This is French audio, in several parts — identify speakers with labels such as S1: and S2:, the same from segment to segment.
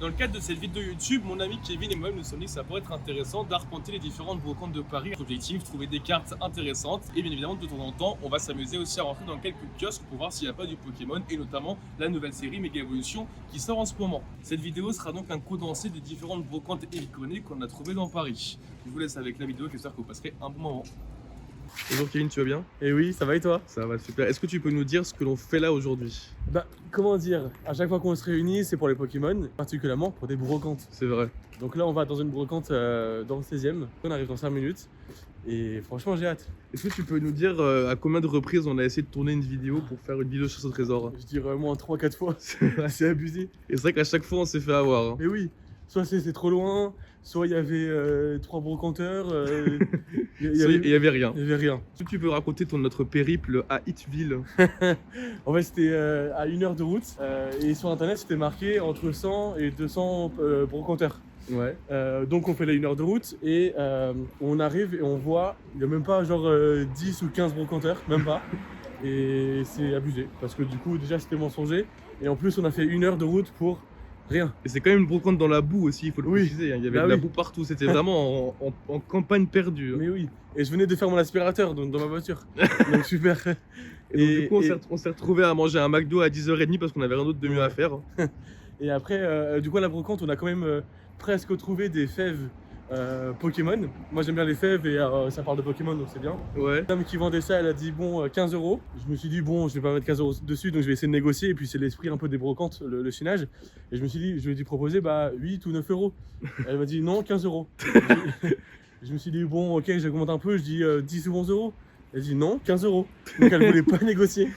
S1: Dans le cadre de cette vidéo YouTube, mon ami Kevin et moi nous sommes dit que ça pourrait être intéressant d'arpenter les différentes brocantes de Paris. Notre objectif, trouver des cartes intéressantes et bien évidemment de temps en temps, on va s'amuser aussi à rentrer dans quelques kiosques pour voir s'il n'y a pas du Pokémon et notamment la nouvelle série Mega Evolution qui sort en ce moment. Cette vidéo sera donc un condensé des différentes brocantes iconiques qu'on a trouvées dans Paris. Je vous laisse avec la vidéo, j'espère que vous passerez un bon moment. Bonjour Kevin, tu vas bien?
S2: Et oui, ça va et toi?
S1: Ça va super. Est-ce que tu peux nous dire ce que l'on fait là aujourd'hui?
S2: Bah, comment dire? À chaque fois qu'on se réunit, c'est pour les Pokémon, particulièrement pour des brocantes.
S1: C'est vrai.
S2: Donc là, on va dans une brocante dans le 16e. On arrive dans 5 minutes. Et franchement, j'ai hâte.
S1: Est-ce que tu peux nous dire à combien de reprises on a essayé de tourner une vidéo pour faire une vidéo chasse au trésor?
S2: Je dirais au moins 3-4 fois. C'est abusé.
S1: Et c'est vrai qu'à chaque fois on s'est fait avoir.
S2: Mais oui, soit c'est trop loin, soit il y avait 3 brocanteurs. Il
S1: Il y avait rien.
S2: y avait rien.
S1: Est-ce que tu peux raconter notre périple à Hitville?
S2: En fait, c'était à 1 heure de route. Et sur internet, c'était marqué entre 100 et 200 brocanteurs.
S1: Ouais.
S2: Donc on fait là 1 heure de route et on arrive et on voit, il n'y a même pas genre 10 ou 15 brocanteurs, même pas. Et c'est abusé parce que du coup déjà c'était mensonger et en plus on a fait 1 heure de route pour rien.
S1: Et c'est quand même une brocante dans la boue aussi, il faut le préciser. Il y avait
S2: Bah
S1: de la
S2: oui.
S1: boue partout, c'était vraiment en campagne perdue.
S2: Mais oui, et je venais de faire mon aspirateur dans ma voiture, donc super.
S1: Et donc, du coup on s'est retrouvé à manger un McDo à 10h30 parce qu'on avait rien d'autre de mieux à faire.
S2: Et après, du coup à la brocante on a quand même presque trouvé des fèves Pokémon. Moi j'aime bien les fèves et ça parle de Pokémon donc c'est bien.
S1: Ouais.
S2: La dame qui vendait ça, elle a dit bon 15 €. Je me suis dit bon je vais pas mettre 15 € dessus donc je vais essayer de négocier et puis c'est l'esprit un peu des brocantes, le chinage. Et je me suis dit, je lui ai dit proposer bah 8 ou 9 €. Elle m'a dit non 15 €. Je me suis dit bon ok j'augmente un peu, je dis 10 ou 11 €. Elle dit non 15 €. Donc elle voulait pas négocier.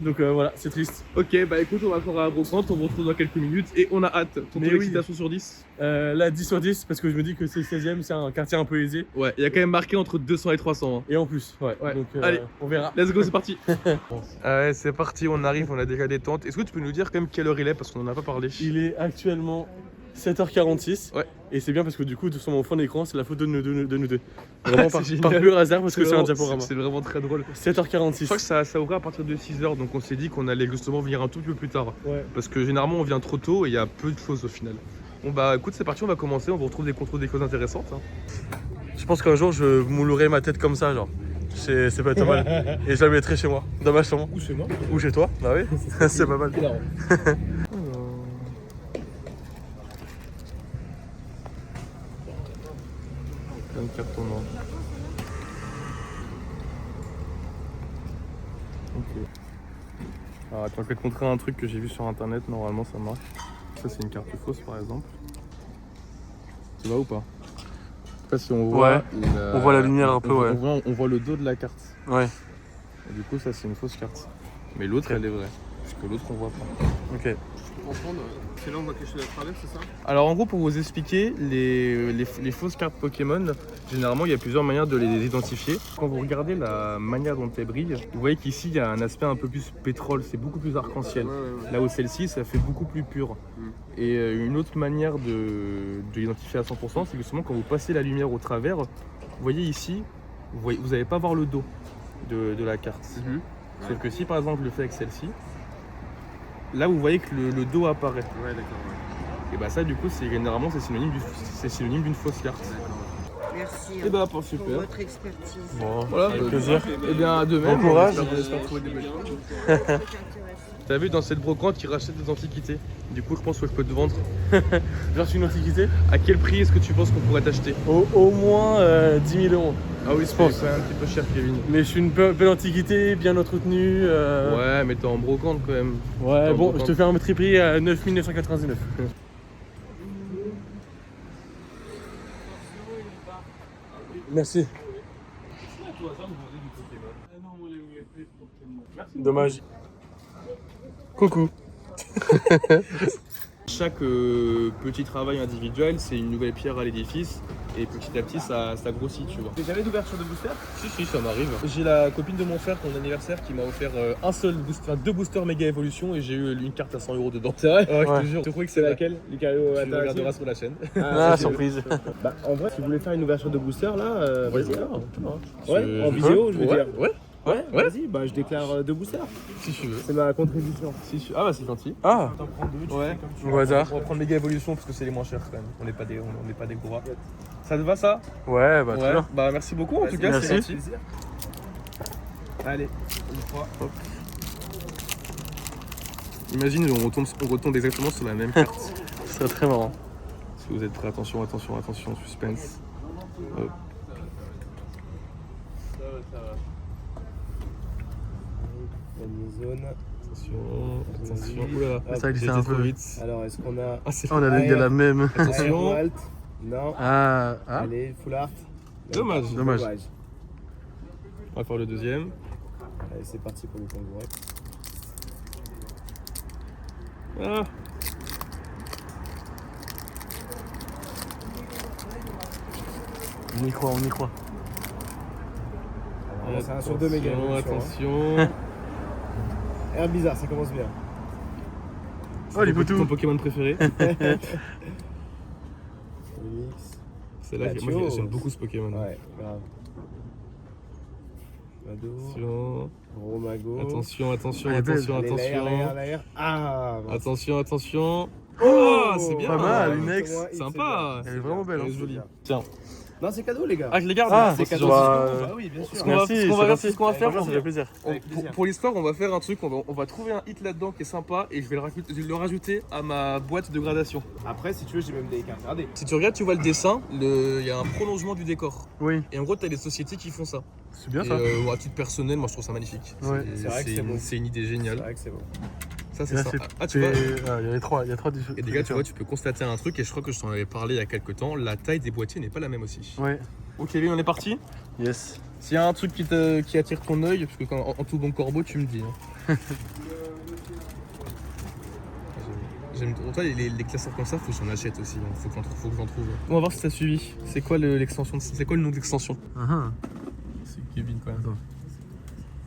S2: Donc voilà, c'est triste.
S1: Ok, bah écoute, on va faire la brocante, on vous retrouve dans quelques minutes et on a hâte. Ton
S2: Mais
S1: taux
S2: oui.
S1: d'excitation sur 10?
S2: Là 10 sur 10 parce que je me dis que c'est 16e, c'est un quartier un peu aisé.
S1: Ouais, il y a quand même marqué entre 200 et 300.
S2: Et en plus, ouais.
S1: Ouais.
S2: Donc
S1: Allez.
S2: on verra.
S1: Let's go, c'est parti. Ouais, c'est parti, on arrive, on a déjà des tentes. Est-ce que tu peux nous dire quand même quelle heure il est parce qu'on en a pas parlé?
S2: Il est actuellement 7h46.
S1: Ouais.
S2: Et c'est bien parce que du coup, sur mon fond d'écran, c'est la photo de nous deux. Vraiment
S1: C'est
S2: par
S1: génial.
S2: pur hasard parce que c'est un
S1: vraiment-
S2: diaporama.
S1: C'est vraiment très drôle.
S2: 7h46.
S1: Je crois que ça ouvrait à partir de 6h, donc on s'est dit qu'on allait justement venir un tout petit peu plus tard.
S2: Ouais.
S1: Parce que généralement on vient trop tôt et il y a peu de choses au final. Bon bah écoute, c'est parti, on va commencer, on vous retrouve des choses intéressantes.
S2: Je pense qu'un jour, je moulerai ma tête comme ça, genre. C'est pas mal. Et je la mettrai chez moi, dans ma chambre.
S1: Ou chez moi.
S2: Ou chez toi. Bah oui, c'est pas mal.
S1: Plein de cartons noirs. Ok. Alors attends, je vais te montrer un truc que j'ai vu sur internet, normalement ça marche. Ça c'est une carte fausse par exemple. Tu vois ou pas? Je sais pas si on voit.
S2: Ouais, on voit la lumière un peu, ouais.
S1: On voit le dos de la carte.
S2: Ouais,
S1: Et du coup ça c'est une fausse carte. Mais l'autre elle est vraie. Parce que l'autre on voit pas.
S2: ok.
S1: C'est là on voit quelque chose à travers, c'est ça? Alors en gros pour vous expliquer, les fausses cartes Pokémon, généralement il y a plusieurs manières de les identifier. Quand vous regardez la manière dont elles brillent, vous voyez qu'ici il y a un aspect un peu plus pétrole, c'est beaucoup plus arc-en-ciel. Là où celle-ci ça fait beaucoup plus pur. Et une autre manière de l'identifier à 100%, c'est justement quand vous passez la lumière au travers, vous voyez ici, vous n'allez pas voir le dos de la carte. Sauf que si par exemple je le fais avec celle-ci, là vous voyez que le dos apparaît.
S3: Ouais, d'accord.
S1: Et bah ça du coup c'est généralement c'est synonyme d'une fausse carte.
S3: Merci
S1: Et bah pour
S3: pour
S1: super.
S3: votre expertise.
S2: Bon,
S1: Voilà,
S2: avec plaisir.
S1: Et bien de même.
S2: Bon courage.
S1: J'espère trouver des belles choses.
S3: C'est intéressant.
S1: T'as vu dans cette brocante qui rachète des antiquités. Du coup je pense que je peux te vendre.
S2: Genre, c'est une antiquité.
S1: À quel prix est-ce que tu penses qu'on pourrait t'acheter?
S2: Au moins 10 000 €.
S1: Ah oui
S2: je pense.
S1: C'est un petit peu cher Kevin.
S2: Mais je suis une belle antiquité, bien entretenue.
S1: Ouais mais t'es en brocante quand même.
S2: Ouais,
S1: Attends,
S2: bon,
S1: bon,
S2: je te fais un petit prix à 9 999. Merci. Dommage. Coucou.
S1: Chaque petit travail individuel, c'est une nouvelle pierre à l'édifice et petit à petit ça grossit, tu vois. T'as jamais d'ouverture de booster? Si, ça m'arrive. J'ai la copine de mon frère, ton anniversaire, qui m'a offert deux boosters méga évolution et j'ai eu une carte à 100 € dedans. C'est vrai? Ouais, je
S2: Ouais.
S1: te jure.
S3: Tu crois que c'est laquelle? Lucario
S1: Tu le regarderas sur la chaîne.
S2: Ah, surprise.
S3: Bah, en vrai, si vous voulez faire une ouverture de booster là, vas-y.
S1: Ouais,
S3: alors. Ouais, en vidéo, je veux dire.
S1: Ouais. Ouais.
S4: Vas-y, bah je déclare 2 boosters.
S1: Si tu veux.
S4: C'est ma contribution.
S1: Ah bah c'est gentil.
S2: Ah,
S4: T'en prends 2, tu
S1: Ouais.
S4: fais comme tu
S2: au
S4: veux.
S2: hasard.
S1: On va prendre méga évolution parce que c'est les moins chers quand même. On n'est pas des gros rats. Ça te va ça?
S2: Ouais, bah très bien.
S1: Bah merci beaucoup en tout cas,
S2: Merci.
S1: c'est gentil.
S4: Plaisir. Allez, une fois.
S1: Imagine on retombe exactement sur la même carte.
S2: Ce serait très marrant.
S1: Si vous êtes prêts, attention, suspense. Hop.
S4: Zone.
S1: Attention. Oula,
S2: Ça a glissé
S1: j'ai
S2: un
S1: été trop
S2: peu.
S1: vite.
S4: Alors, est-ce qu'on a.
S1: Ah c'est
S2: Oh, on a de la même.
S1: Attention.
S4: Alt? Non.
S2: Ah,
S4: Allez, full art.
S1: Dommage.
S2: Dommage.
S1: On va faire le deuxième.
S4: Allez, c'est parti pour le congrès.
S1: Ah.
S2: on y croit, on y croit.
S4: Alors, c'est un sur 2 méga.
S1: Attention.
S4: Air bizarre, ça commence bien.
S2: Oh, les
S1: Ton
S2: poutous.
S1: Pokémon préféré?
S4: Mix.
S1: C'est là que moi
S4: Latios.
S1: j'aime beaucoup ce Pokémon.
S4: Ouais, grave. Mado.
S1: Attention.
S4: Gros mago.
S1: Attention.
S4: Allez, l'air. Ah, mince.
S1: Attention. Oh, c'est bien.
S2: Pas mal,
S4: Ouais,
S2: une ex.
S4: c'est moi,
S1: Sympa.
S2: Elle est vraiment belle.
S1: Elle est
S2: Hein.
S1: jolie. Tiens.
S4: Non, c'est cadeau, les gars.
S1: Ah, je les garde.
S2: Ah,
S1: c'est
S2: c'est
S1: cadeau.
S2: cadeau.
S4: Bah oui, bien sûr.
S1: Ce qu'on va-
S2: Merci,
S1: ce qu'on va
S2: c'est
S1: faire,
S2: gentil.
S1: c'est ce qu'on va faire.
S2: Franchement, ça fait plaisir.
S4: Avec plaisir.
S1: Pour l'histoire, on va faire un truc, on va trouver un hit là-dedans qui est sympa et je vais le rajouter à ma boîte de gradation.
S4: Après, si tu veux, j'ai même des cartes. Regardez.
S1: Si tu regardes, tu vois le dessin, il y a un prolongement du décor.
S2: Oui,
S1: Et en gros, tu as des sociétés qui font ça.
S2: c'est bien
S1: Et
S2: ça.
S1: à titre personnel, moi je trouve ça magnifique.
S2: Ouais.
S4: C'est vrai que c'est beau.
S1: C'est une idée
S4: C'est
S1: géniale.
S4: vrai que c'est bon.
S1: Ça,
S2: Et
S1: c'est
S2: là,
S1: ça.
S2: c'est-
S1: Ah, tu vois.
S2: il y a trois
S1: Et déjà, tu vois, tu peux constater un truc, et je crois que je t'en avais parlé il y a quelques temps, la taille des boîtiers n'est pas la même aussi.
S2: Ouais.
S1: Ok, Kevin, on est parti.
S2: Yes.
S1: S'il y a un truc qui attire ton œil, parce que en tout bon corbeau, tu me dis. Hein. J'aime toi les classeurs comme ça, faut que j'en achète aussi. Hein. Faut que j'en trouve. On va voir si t'as suivi. C'est quoi l'extension C'est quoi le nom de l'extension? C'est Kevin quand même.
S2: Attends.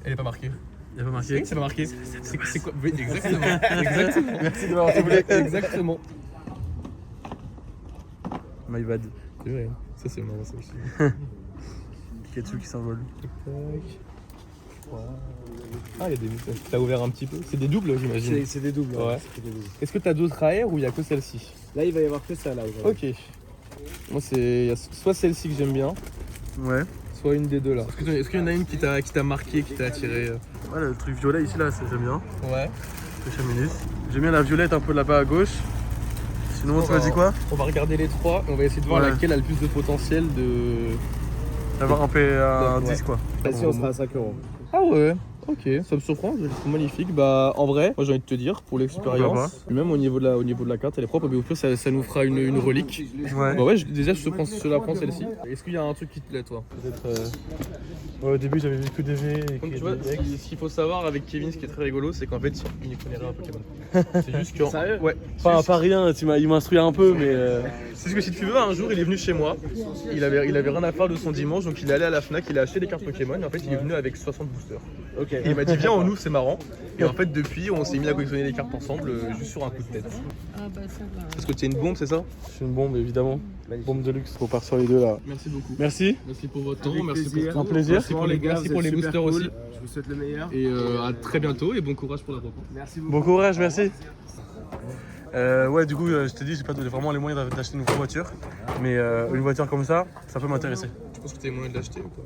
S1: Elle est pas marquée.
S2: Il y a pas
S1: Oui,
S2: marqué.
S1: c'est pas marqué. C'est quoi Oui, exactement. Exactement.
S2: Merci de m'avoir trouvé.
S1: Exactement.
S2: My bad.
S1: C'est vrai. Ça c'est marrant ça aussi.
S2: Ketchup qui s'envole.
S1: Ah, il y a des messages. T'as ouvert un petit peu. C'est des doubles, j'imagine.
S4: C'est des doubles.
S1: Ouais.
S4: C'est des doubles.
S1: Est-ce que t'as d'autres AR ou il y a que celle-ci?
S4: Là, il va y avoir que ça, là. aujourd'hui.
S1: Ok. Moi, il y a soit celle-ci que j'aime bien,
S2: Ouais.
S1: soit une des deux là. Est-ce qu'il y en a une qui t'a marqué, qui t'a attiré?
S2: Ouais, le truc violet ici, là, j'aime bien.
S1: Ouais.
S2: Le Chaminis. J'aime bien la violette un peu là-bas à gauche. Sinon, tu m'as dit quoi?
S1: On va regarder les trois et on va essayer de voir
S2: Ouais.
S1: laquelle a le plus de potentiel de.
S2: D'avoir un
S1: Ouais.
S2: 10 quoi.
S4: Là-dessus, on sera à 5 €.
S1: Ah ouais. Ok, ça me surprend, je le trouve magnifique. Bah en vrai, moi j'ai envie de te dire, pour
S2: Pourquoi
S1: l'expérience, même au niveau de la carte, elle est propre, mais au pire ça nous fera une relique.
S2: Ouais.
S1: Bah ouais, déjà je la prends celle-ci. Est-ce qu'il y a un truc qui te plaît toi?
S2: Peut-être. Ouais, au début, j'avais vu que des V et
S1: Comme
S2: que
S1: tu vois,
S2: des X.
S1: ce qu'il faut savoir avec Kevin, ce qui est très rigolo, c'est qu'en fait il n'y connaît rien à Pokémon. C'est juste que.
S4: Sérieux?
S1: Ouais.
S2: Pas rien, il m'a instruit un peu, mais.
S1: C'est ce que si tu veux, un jour il est venu chez moi, il avait rien à faire de son dimanche, donc il est allé à la Fnac, il a acheté des cartes Pokémon, et en fait il est venu avec 60 boosters.
S4: Ok.
S1: Et il m'a dit viens on ouvre, c'est marrant. Et en fait depuis on s'est mis à collectionner les cartes ensemble juste sur un coup de tête.
S3: Ah bah ça va.
S1: Parce que tu es une bombe, c'est ça?
S2: Je suis une bombe, évidemment. Bombe de luxe. On part sur les deux là.
S1: Merci beaucoup.
S2: Merci.
S1: Merci pour votre temps,
S4: Avec
S1: merci
S4: plaisir.
S1: pour
S2: Un plaisir.
S1: Merci pour les,
S4: gars,
S1: merci
S4: vous
S1: pour
S4: êtes
S1: les
S4: super
S1: boosters
S4: cool.
S1: aussi.
S4: Je vous souhaite le meilleur.
S1: Et à très bientôt et bon courage pour la rencontre.
S4: Merci beaucoup.
S2: Bon courage, merci. Ouais, du coup, je t'ai dit, j'ai pas vraiment les moyens d'acheter une vraie voiture. Mais une voiture comme ça peut m'intéresser.
S1: Tu penses que tu as les moyens de l'acheter ou pas?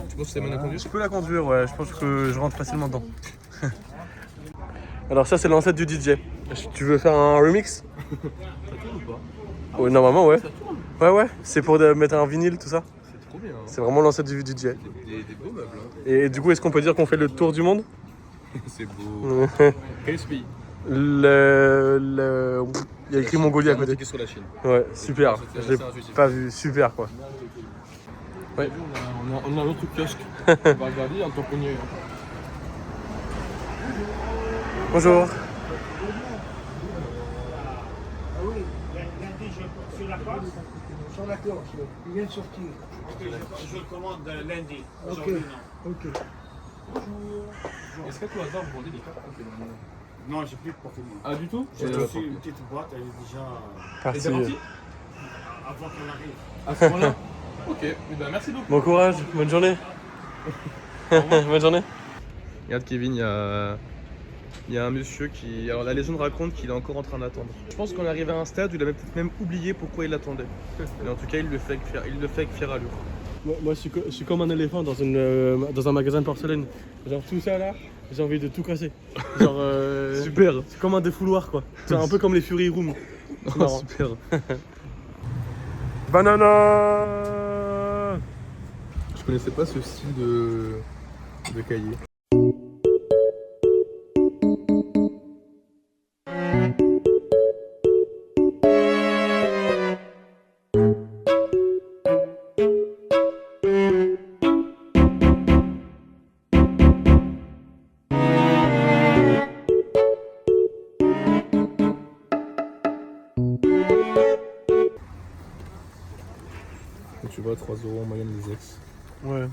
S1: Tu penses que tu as les moyens de la conduire?
S2: Je peux la conduire, ouais. Je pense que je rentre facilement dedans. Alors, ça, c'est l'ancêtre du DJ. Tu veux faire un remix?
S1: Ça tourne ou pas?
S2: Ouais, normalement, ouais. Ouais. C'est pour mettre un vinyle, tout ça.
S1: C'est trop bien. Hein.
S2: C'est vraiment l'ancêtre du DJ.
S1: Des beaux meubles. Hein.
S2: Et du coup, est-ce qu'on peut dire qu'on fait le tour du monde?
S1: C'est beau. Quel est ce pays?
S2: Il y a écrit Mongolie à côté.
S1: Indiqué sur la Chine.
S2: Ouais, super.
S1: C'est
S2: Je l'ai
S1: intuitif.
S2: pas vu. Super, quoi. Ouais.
S1: On a un autre kiosque. On va regarder en tant qu'on y est.
S2: Bonjour.
S5: Sur la cloche, il vient de sortir. Je le commande lundi. Ok.
S1: Est-ce qu'à tout hasard vous vendez des cartes Pokémon?
S5: Non, j'ai plus de Pokémon.
S1: Ah du tout?
S5: J'ai reçu une petite boîte, elle est déjà
S2: Parti.
S5: avant qu'on arrive.
S1: À ce moment-là? Ok, eh ben, merci beaucoup.
S2: Bon courage, bonne journée. Bonne journée.
S1: Regarde Kevin, il y a un monsieur qui... Alors la légende raconte qu'il est encore en train d'attendre. Je pense qu'on est arrivé à un stade où il a peut-être même oublié pourquoi il attendait. Mais en tout cas, il le fait avec fière allure.
S2: Moi je suis comme un éléphant dans un magasin de porcelaine. Genre tout ça là, j'ai envie de tout casser. Genre
S1: Super.
S2: c'est comme un défouloir quoi. C'est un peu comme les Fury Room. C'est
S1: Oh,
S2: marrant.
S1: super.
S2: Banana.
S1: Je connaissais pas ce style de cahier. Tu vois, 3 € en moyenne les ex.
S2: Ouais,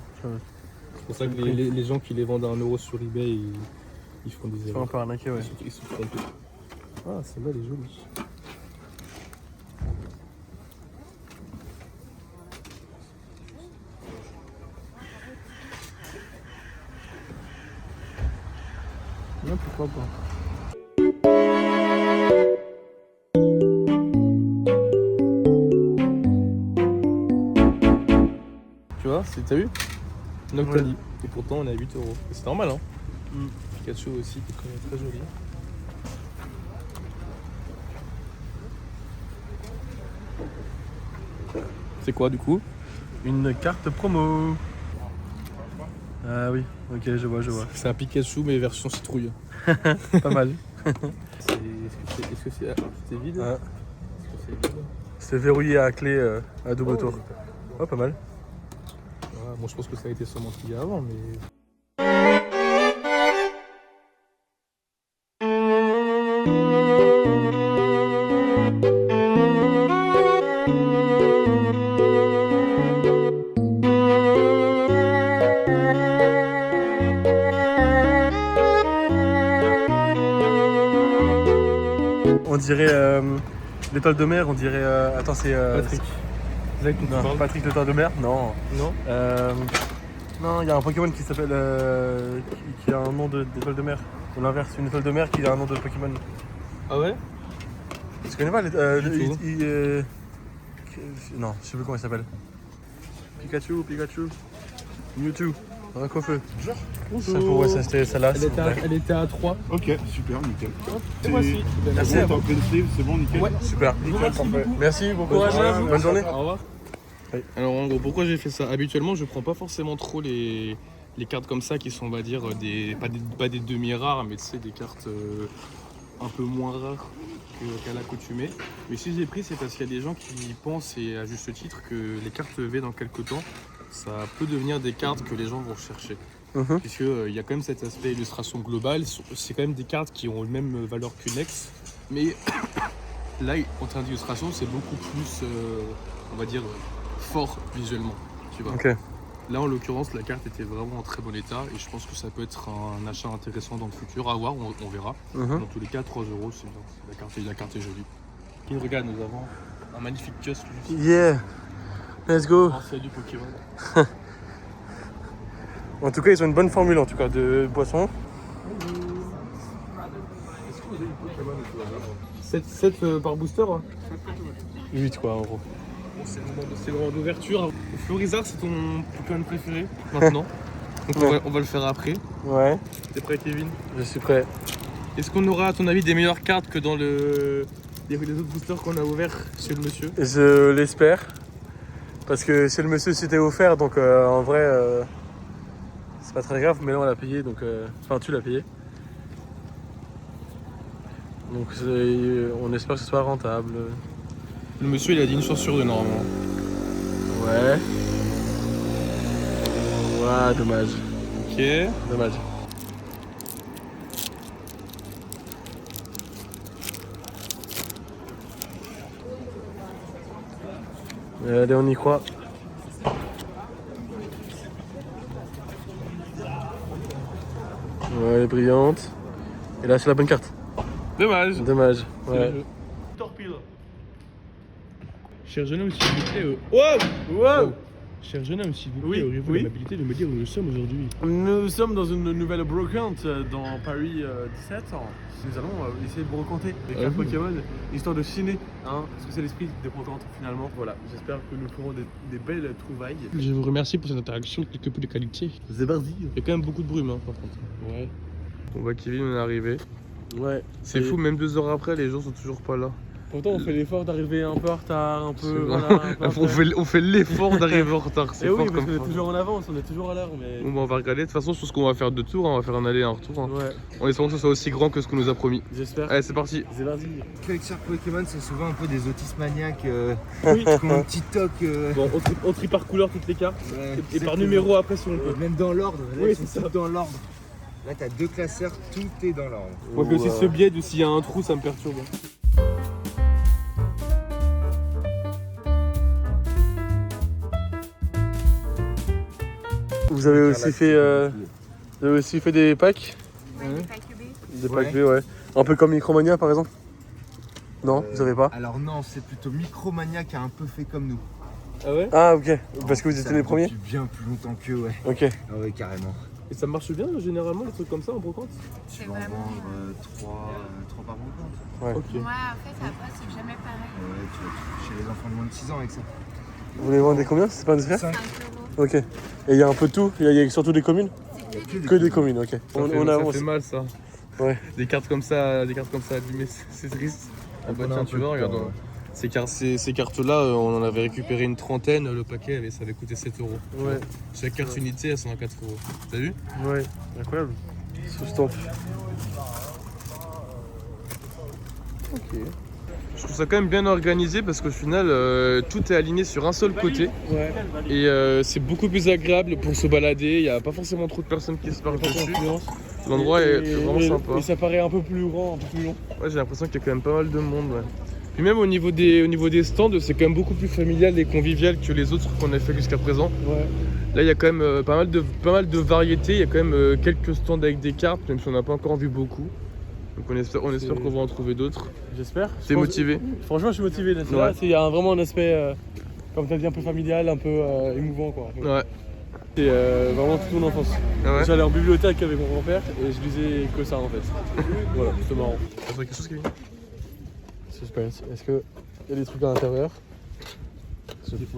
S1: C'est pour ça que les gens qui les vendent à 1 € sur eBay, ils font des
S2: c'est un
S1: erreurs.
S2: peu arnaqué, ouais.
S1: Ils se trompent. Ah, celle-là, elle est jolie.
S2: Non, pourquoi pas.
S1: Tu vois, t'as vu Noctali.
S2: Ouais.
S1: Et pourtant, on est à 8 €. C'est normal, hein.
S2: Mm.
S1: Pikachu aussi, qui est quand même très joli. C'est quoi, du coup?
S2: Une carte promo. Ah oui, ok, je vois.
S1: C'est un Pikachu, mais version citrouille.
S2: Pas mal.
S1: Est-ce que c'est vide?
S2: Ah.
S1: Est-ce que c'est vide?
S2: C'est verrouillé à clé à double tour. Oh, pas mal.
S1: Ouais, moi, je pense que ça a été sûrement plié avant, mais...
S2: On dirait l'étoile de mer, on dirait... attends, c'est...
S1: Patrick. C'est ça que tu
S2: Non,
S1: parles?
S2: Patrick l'étoile de mer. Non.
S1: Non.
S2: Non, il y a un Pokémon qui s'appelle... qui a un nom d'étoile de mer. Ou l'inverse, une étoile de mer qui a un nom de Pokémon.
S1: Ah ouais?
S2: Tu connais pas
S1: Du tout.
S2: Non, je sais plus comment il s'appelle. Pikachu. Mewtwo. Un coiffeux. Ça pourrait s'acheter celle-là. s'il vous plaît.
S1: Elle était à 3.
S6: Ok, super, nickel.
S2: Voici. Merci
S6: C'est
S2: à
S6: bon,
S2: vous.
S6: t'as open sleeve, c'est bon, nickel.
S1: Ouais.
S2: Super.
S6: Nickel, parfait.
S2: Merci, bon courage. Bonne journée.
S1: Au revoir. Alors en gros, pourquoi j'ai fait ça? Habituellement, je prends pas forcément trop les cartes comme ça qui sont, on va dire, pas des demi-rares, mais tu sais, des cartes un peu moins rares qu'à l'accoutumée. Mais si j'ai pris, c'est parce qu'il y a des gens qui pensent, et à juste titre, que les cartes V dans quelques temps, ça peut devenir des cartes que les gens vont rechercher. Puisqu'il y a quand même cet aspect illustration globale, c'est quand même des cartes qui ont la même valeur qu'une ex, mais là, en termes d'illustration, c'est beaucoup plus, on va dire, fort visuellement. Tu vois.
S2: Ok.
S1: Là, en l'occurrence, la carte était vraiment en très bon état et je pense que ça peut être un achat intéressant dans le futur. À voir, on verra. Dans tous les cas, 3 €, c'est bien. La carte est jolie. Qui regarde, nous avons un magnifique kiosque juste
S2: Yeah. Let's go.
S1: c'est du Pokémon.
S2: En tout cas, ils ont une bonne formule en tout cas de boisson.
S1: 7 par booster.
S2: 8 quoi en gros.
S1: C'est le moment d'ouverture. Florizard, c'est ton Pokémon préféré maintenant. Donc on va le faire après.
S2: Ouais,
S1: T'es prêt, Kevin?
S2: je suis prêt.
S1: Est-ce qu'on aura, à ton avis, des meilleures cartes que dans les autres boosters qu'on a ouverts chez le monsieur?
S2: Je l'espère. Parce que chez le monsieur c'était offert, donc en vrai c'est pas très grave, mais là on l'a payé, donc enfin tu l'as payé. Donc on espère que ce soit rentable.
S1: Le monsieur, il a dit une chance sur deux normalement.
S2: Ouais. Ouais, dommage.
S1: Ok.
S2: Dommage. Allez, on y croit. Ouais, elle est brillante. Et là, c'est la bonne carte.
S1: Dommage.
S2: Dommage. Ouais.
S1: Torpille. Cher jeune homme, s'il vous plaît. Wow!
S2: Wow! Cher jeune homme, s'il vous
S1: Oui,
S2: plaît, auriez-vous
S1: oui.
S2: l'amabilité de me dire où nous sommes aujourd'hui? Nous sommes dans une nouvelle brocante dans Paris 17. Nous allons essayer de brocanter des cartes Pokémon, histoire de chiner, hein, parce que c'est l'esprit des brocantes finalement. Voilà, j'espère que nous ferons des belles trouvailles.
S1: Je vous remercie pour cette interaction quelque peu de qualité.
S2: C'est parti.
S1: Il y a quand même beaucoup de brume, hein, par contre.
S2: Ouais.
S1: On voit Kevin, on est arrivé.
S2: Ouais.
S1: C'est fou, même 2 heures après, les gens sont toujours pas là.
S2: Pourtant, on fait l'effort d'arriver un peu en retard, un
S1: C'est
S2: peu.
S1: vrai.
S2: Voilà, un peu
S1: on fait l'effort d'arriver en retard, c'est
S2: Et
S1: fort
S2: oui, parce
S1: comme
S2: qu'on est
S1: phrase.
S2: toujours en avance, on est toujours à l'heure, mais.
S1: Bon, bah, on va regarder. De toute façon, sur ce qu'on va faire 2 tours, hein, on va faire un aller et un retour. Hein.
S2: Ouais,
S1: En espérant que ce soit aussi grand que ce qu'on nous a promis.
S2: j'espère.
S1: Allez, c'est parti.
S2: C'est parti.
S4: Les collectionneurs Pokémon, c'est souvent un peu des autistes maniaques
S2: Oui.
S4: qui ont un petit toc.
S2: Bon, on trie par couleur toutes les cartes.
S4: Ouais,
S2: Et par numéro après si on peut.
S4: Même dans l'ordre. Là,
S2: Oui,
S4: ils sont
S2: c'est ça.
S4: tous dans l'ordre. Là, t'as 2 classeurs, tout est dans l'ordre.
S1: Moi, que aussi ce biais de s'il y a un trou, ça me perturbe.
S2: Vous avez aussi fait des packs? Des
S4: Ouais.
S2: packs B, ouais. Un peu comme Micromania par exemple? Non, vous avez pas?
S4: Alors non, c'est plutôt Micromania qui a un peu fait comme nous.
S1: Ah ouais?
S2: Ah ok, parce que vous
S4: Ça
S2: étiez les premiers?
S4: Depuis bien plus longtemps qu'eux, ouais.
S2: Ok.
S4: Ah ouais, carrément.
S1: Et ça marche bien généralement, les trucs comme ça en brocante?
S4: Tu vas en vendre 3 par brocante.
S2: Ouais.
S1: Ok.
S7: Moi, en fait, après, c'est jamais pareil.
S4: Ouais, tu vas chez les enfants de moins de 6 ans avec ça.
S2: Vous les vendez combien? C'est pas indiscret?
S4: 5.
S7: 5 €.
S2: Ok. Et il y a un peu de tout? Il y a surtout des communes?
S7: C'est
S2: Que des communes, ok.
S1: Ça fait mal ça.
S2: Ouais.
S1: Des cartes comme ça abîmées, c'est triste. Ah bah tiens, tu vois, regarde. Ces cartes-là, on en avait récupéré une trentaine, le paquet ça avait coûté 7 €.
S2: Ouais.
S1: Chaque carte unité, elle 104 €. T'as vu?
S2: Ouais, incroyable. Sous stamp.
S1: Ok. Je trouve ça quand même bien organisé parce qu'au final, tout est aligné sur un seul côté.
S2: Ouais.
S1: Et c'est beaucoup plus agréable pour se balader, il n'y a pas forcément trop de personnes qui se parlent dessus. L'endroit est vraiment sympa.
S2: Et ça paraît un peu plus grand, un peu plus long.
S1: Ouais, j'ai l'impression qu'il y a quand même pas mal de monde. Ouais. Puis même au niveau des stands, c'est quand même beaucoup plus familial et convivial que les autres qu'on a fait jusqu'à présent.
S2: Ouais.
S1: Là, il y a quand même pas mal de variétés, il y a quand même quelques stands avec des cartes, même si on n'a pas encore vu beaucoup. Donc on espère qu'on va en trouver d'autres.
S2: J'espère.
S1: T'es motivé?
S2: Franchement, je suis motivé. Là,
S1: Ouais.
S2: il y a vraiment un aspect, comme tu as dit, un peu familial, un peu émouvant. Quoi.
S1: Ouais.
S2: C'est vraiment toute mon enfance.
S1: Ah ouais?
S2: J'allais en bibliothèque avec mon grand-père et je lisais que ça en fait. Voilà, c'était marrant.
S1: T'as trouvé quelque chose, Kevin?
S2: Suspense. Est-ce qu'il y a des trucs à l'intérieur?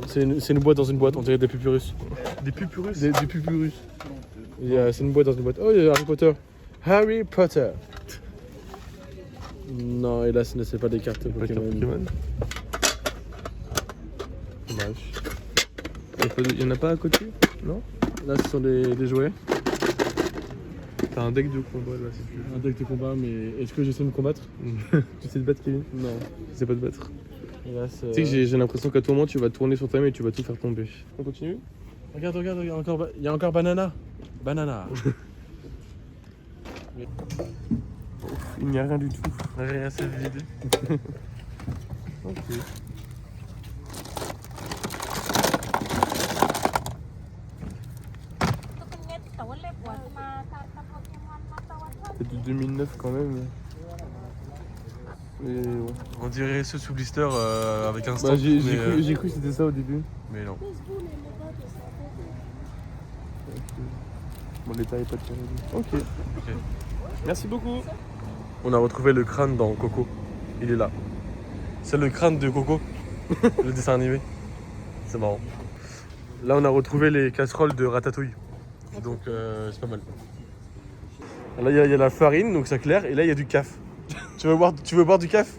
S2: C'est une boîte dans une boîte, on dirait des pupurus.
S1: Des pupurus?
S2: Des pupurus. C'est une boîte dans une boîte. Oh, il y a Harry Potter. Harry Potter. Non, hélas, ce n'est pas des cartes
S1: Pas de
S2: Pokémon.
S1: carte Pokémon?
S2: Dommage.
S1: Il y en a pas à côté? Non?
S2: Là, ce sont des jouets.
S1: T'as un deck de combat là si tu veux.
S2: Un deck de combat, mais est-ce que j'essaie de me combattre?
S1: Tu sais te battre, Kevin?
S2: Non.
S1: Tu sais pas te battre.
S2: Hélas.
S1: Tu sais que j'ai l'impression qu'à tout moment tu vas tourner sur toi-même et tu vas tout faire tomber. On continue?
S2: Regarde, il y a encore Banana. Banana.
S1: Il n'y a rien du tout. Rien, c'est vide. Ok. C'est de 2009 quand même. Mais ouais.
S2: On dirait ceux sous blister avec un
S1: Bah,
S2: stand.
S1: j'ai cru que c'était ça au début.
S2: Mais non.
S1: Bon, l'état est pas terrible. Ok. Merci beaucoup.
S2: On a retrouvé le crâne dans Coco. Il est là. C'est le crâne de Coco, le dessin animé. C'est marrant. Là, on a retrouvé les casseroles de Ratatouille. Donc, c'est pas mal. Là, il y a la farine, donc ça claire. Et là, il y a du caf. Tu veux boire du caf?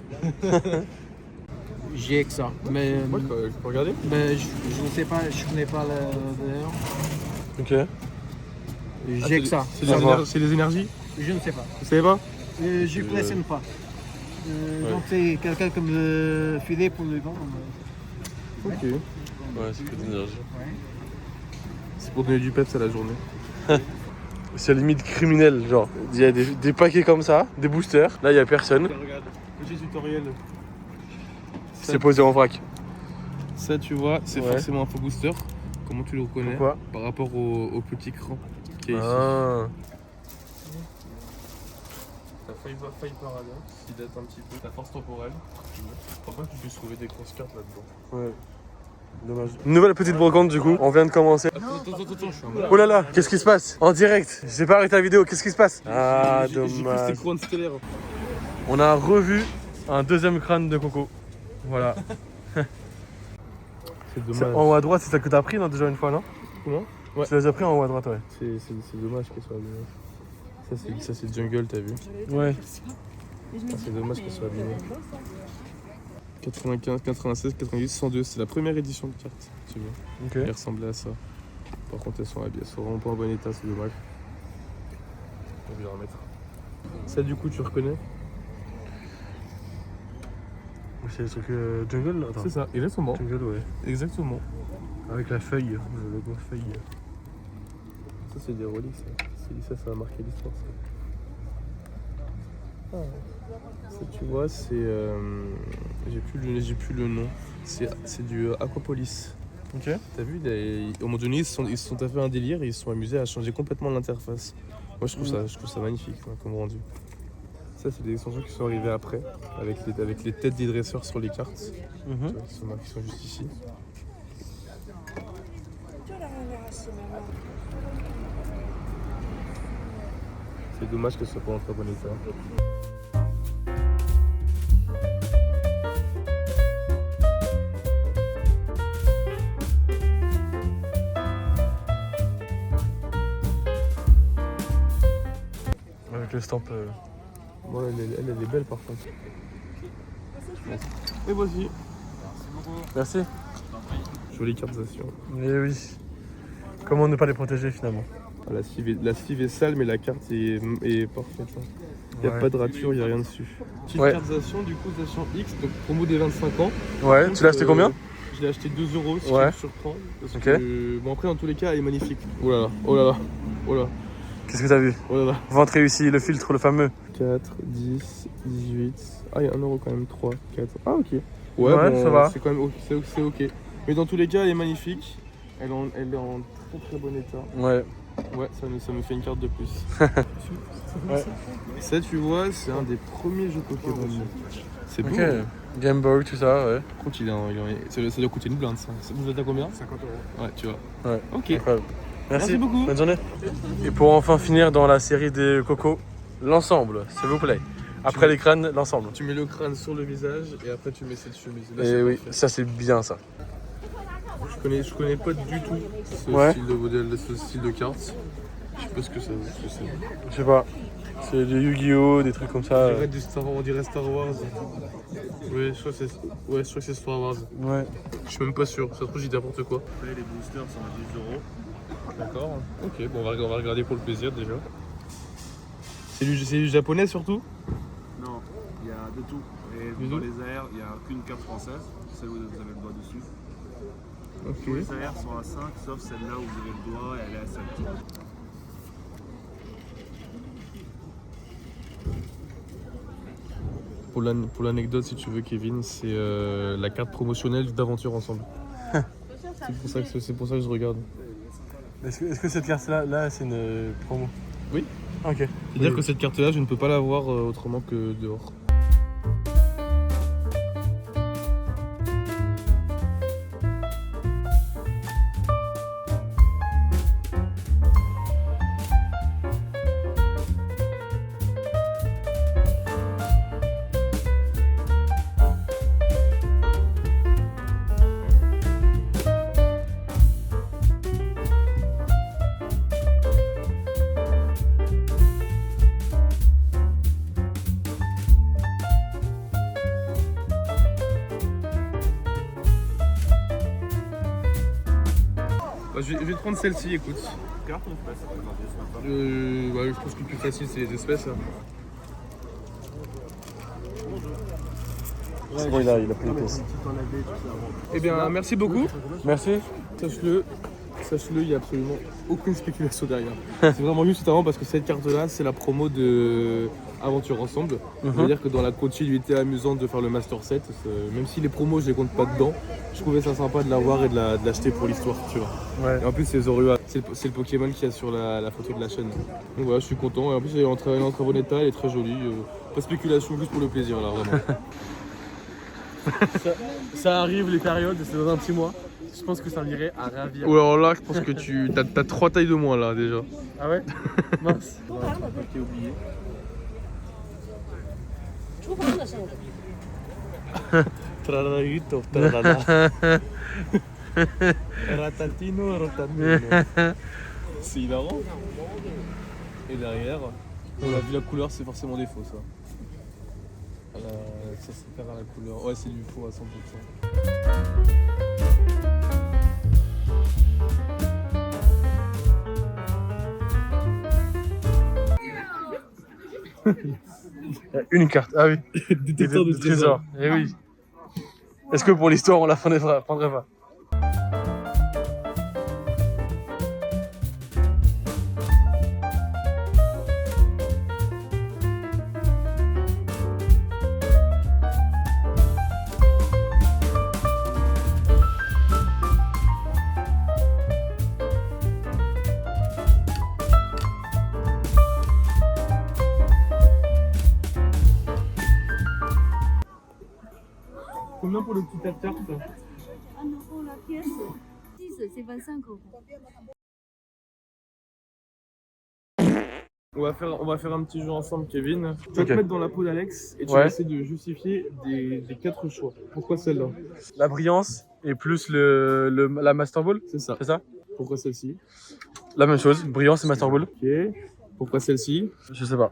S3: J'ai que ça. Mais,
S1: Moi, je peux regarder?
S3: je ne sais pas, je connais pas d'ailleurs.
S2: Ok.
S3: J'ai que ça.
S1: C'est les énergies?
S3: Je ne sais pas.
S1: Vous savez pas?
S3: Je ne connais pas. Donc c'est quelqu'un comme filet pour le vendre.
S1: Ok.
S2: Ouais, c'est que d'énergie.
S1: C'est pour donner du peps à la journée.
S2: C'est limite criminel, genre. Il y a des paquets comme ça, des boosters. Là, il y a personne.
S1: Regarde, petit tutoriel.
S2: C'est posé en vrac.
S1: Ça, tu vois, c'est
S2: Ouais.
S1: forcément un faux booster. Comment tu le reconnais?
S2: Pourquoi?
S1: Par rapport au petit cran qui est ici.
S2: Ah.
S1: T'as failli paradoxe, qui date un petit peu. Ta force temporelle. Je crois pas que tu puisses trouver des grosses cartes là-dedans.
S2: Ouais. Dommage. Nouvelle petite brocante du coup, on vient de commencer.
S1: Attends, je suis en mode.
S2: Oh là là, qu'est-ce qui se passe? En direct, j'ai pas arrêté la vidéo, qu'est-ce qui se passe? Ah,
S1: J'ai cru que
S2: dommage.
S1: c'était couronne stellaire.
S2: On a revu un deuxième crâne de coco. Voilà.
S1: C'est
S2: C'est-
S1: dommage.
S2: En haut à droite, c'est ça que t'as pris, non, déjà une fois, non?
S1: Comment? Ouais.
S2: Tu l'as déjà pris en haut à droite, ouais.
S1: C'est dommage qu'elle soit abîmée. Ça c'est jungle, t'as vu?
S2: Ouais.
S1: C'est dommage qu'elle soit abîmée. 95, 96, 98, 102, c'est la première édition de carte, tu vois.
S2: Ok.
S1: Elle ressemblait à ça. Par contre, elles sont abîmées, elles sont vraiment pas en bon état, c'est dommage. On va la remettre. Ça, du coup, tu reconnais?
S2: C'est le truc jungle là? Attends.
S1: C'est ça, exactement.
S2: Jungle, ouais.
S1: Exactement.
S2: Avec la feuille, le logo feuille.
S1: Ça, c'est des reliques, ça. Ça va marquer l'histoire, ça. Ça, tu vois, c'est. J'ai plus le nom. C'est du Aquapolis.
S2: Ok.
S1: T'as vu, au moment donné, ils se sont fait un délire et ils se sont amusés à changer complètement l'interface. Moi, je trouve ça magnifique comme rendu. Ça, c'est des extensions qui sont arrivées après, avec les têtes des dresseurs sur les cartes,
S2: Mhm.
S1: qui sont juste ici. C'est dommage que ce soit pas en très bon état.
S2: Avec le stamp.
S1: Moi, elle est belle par contre. Et voici.
S2: Merci.
S1: Jolie cartisation.
S2: Et oui. Comment ne pas les protéger finalement?
S1: Ah, la sleeve est sale, mais la carte est parfaite. Il n'y a
S2: Ouais.
S1: pas de rature, il n'y a rien dessus. Petite
S2: Ouais.
S1: cartisation, du coup, station X, donc promo des 25 ans.
S2: Ouais, tu l'as acheté combien?
S1: Je l'ai acheté 2 €, ce qui
S2: Ouais.
S1: me surprend. Parce
S2: Ok.
S1: que, bon, après, dans tous les cas, elle est magnifique. Oh là là, oh là là, oh là,
S2: Qu'est-ce que t'as vu?
S1: oh là là.
S2: Vente réussie, le filtre, le fameux.
S1: 4, 10, 18. Ah, il y a 1 € quand même, 3, 4. Ah, ok.
S2: Ouais, ça va.
S1: C'est quand même ok, c'est ok. Mais dans tous les cas, elle est magnifique. Elle est en très très bon état.
S2: Ouais.
S1: Ouais, ça me fait une carte de plus.
S2: Ouais.
S1: Ça, tu vois, c'est un des premiers jeux Pokémon. C'est beau.
S2: Ok.
S1: Hein.
S2: Game Boy, tout ça, ouais.
S1: Par contre, ça doit coûter une blinde, ça. Vous êtes à combien?
S6: 50 €.
S1: Ouais, tu vois.
S2: Ouais.
S1: Ok.
S2: Incroyable.
S1: Merci beaucoup.
S2: Bonne journée. Et pour enfin finir dans la série des cocos, l'ensemble, s'il vous plaît. Après les crânes, l'ensemble.
S1: Tu mets le crâne sur le visage et après tu mets cette chemise. Là,
S2: Et
S1: c'est
S2: oui,
S1: parfait.
S2: ça c'est bien ça.
S1: Je connais pas du tout ce
S2: Ouais.
S1: style de modèle, ce style de carte. Je sais pas ce que c'est.
S2: Je sais pas. C'est des Yu-Gi-Oh, des trucs comme ça.
S1: On dirait Star Wars. Ouais, je crois que c'est Star Wars.
S2: Ouais.
S1: Je suis même pas sûr. Ça se trouve, j'ai dit n'importe quoi.
S4: Après, les boosters sont à 10 €.
S1: D'accord. Ok, bon, on va regarder pour le plaisir déjà. C'est du japonais surtout?
S4: Non, il y a de tout. Et
S1: Du
S4: dans
S1: tout.
S4: les AR, il n'y a qu'une carte française, celle où vous avez le doigt dessus.
S1: Ok.
S4: Tous les AR sont à 5, sauf celle-là où vous avez le doigt et elle est à 5.
S1: Pour l'anecdote, si tu veux, Kevin, c'est la carte promotionnelle d'Aventure Ensemble. c'est pour ça que je regarde.
S2: Est-ce que cette carte-là, c'est une promo?
S1: Oui.
S2: Ok.
S1: C'est-à-dire
S2: Oui.
S1: que cette carte-là, je ne peux pas l'avoir autrement que dehors. Bah, je vais te prendre celle-ci, écoute.
S4: Carte ou espèce?
S1: Ouais, je pense que le plus facile, c'est les espèces. Là.
S2: C'est bon, il a pris les pièces.
S1: Eh bien, merci beaucoup.
S2: Merci.
S1: Sache-le, il n'y a absolument aucune spéculation derrière. C'est vraiment juste notamment parce que cette carte-là, c'est la promo de Aventure Ensemble. C'est-à-dire que dans la continuité amusante de faire le Master Set, même si les promos, je les compte pas dedans, je trouvais ça sympa de l'avoir et de l'acheter pour l'histoire, tu vois.
S2: Ouais.
S1: Et en plus, c'est Zorua, c'est le Pokémon qu'il y a sur la photo de la chaîne. Donc voilà, je suis content. Et en plus, elle est en très bon état, elle est très jolie. Pas de spéculation, juste pour le plaisir, là, vraiment.
S2: Ça arrive les périodes, c'est dans un petit mois. Je pense que ça m'irait à ravir.
S1: Ou alors là, je pense que t'as 3 tailles de moins là déjà.
S2: Ah ouais? Mince.
S1: Paquet oublié. Tralalito, tralala. Ratatino, rotatino. C'est hilarant. Et derrière, on a vu la couleur, c'est forcément des faux ça. Ça c'est clair à la couleur. Ouais, c'est du faux à 100%.
S2: Une carte, ah oui.
S1: Détecteur de trésor.
S2: Eh oui. Est-ce que pour l'histoire on la prendrait pas?
S1: Combien pour le petit tas de cartes?
S8: 1 euro la pièce. 10, c'est 25 euros.
S1: On va faire un petit jeu ensemble, Kevin. Tu vas te mettre dans la peau d'Alex et tu
S2: Ouais.
S1: vas essayer de justifier des 4 choix. Pourquoi celle-là?
S2: La brillance et plus la Master Ball,
S1: C'est ça.
S2: c'est ça?
S1: Pourquoi celle-ci?
S2: La même chose, brillance et Master Ball.
S1: Ok. Pourquoi celle-ci?
S2: Je sais pas.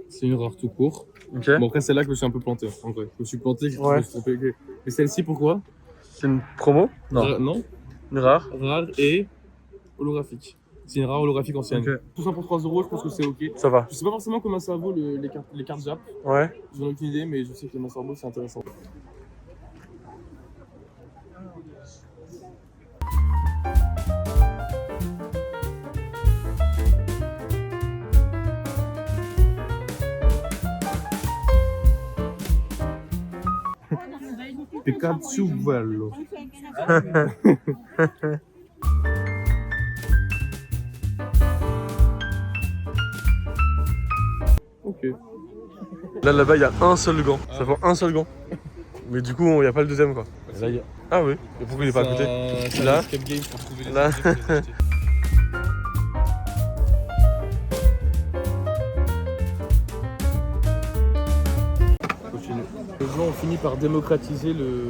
S1: C'est une rare tout court.
S2: Ok.
S1: Bon, après, celle-là, je me suis un peu planté. En vrai, je me suis planté, je
S2: Ouais.
S1: me suis trompé. Ok. Et celle-ci, pourquoi?
S2: C'est une promo?
S1: Non.
S2: Une rare.
S1: Rare et holographique. C'est une rare holographique ancienne.
S2: Ok.
S1: Tout ça pour 3 euros, je pense que c'est ok.
S2: Ça va.
S1: Je sais pas forcément combien ça vaut les cartes Jap.
S2: Ouais.
S1: J'en ai aucune idée, mais je sais que les Master Ball, c'est intéressant. Cazzuvello. Ok.
S2: Là-bas, il y a un seul gant. Ça fait un seul gant. Mais du coup, il n'y a pas le deuxième quoi. Et là, il y a... Ah oui. Et pourquoi il est pas à côté?
S1: C'est
S2: Là.
S1: un escape game pour trouver les
S2: Là.
S1: objets pour les acheter. Continue. Les gens ont fini par démocratiser le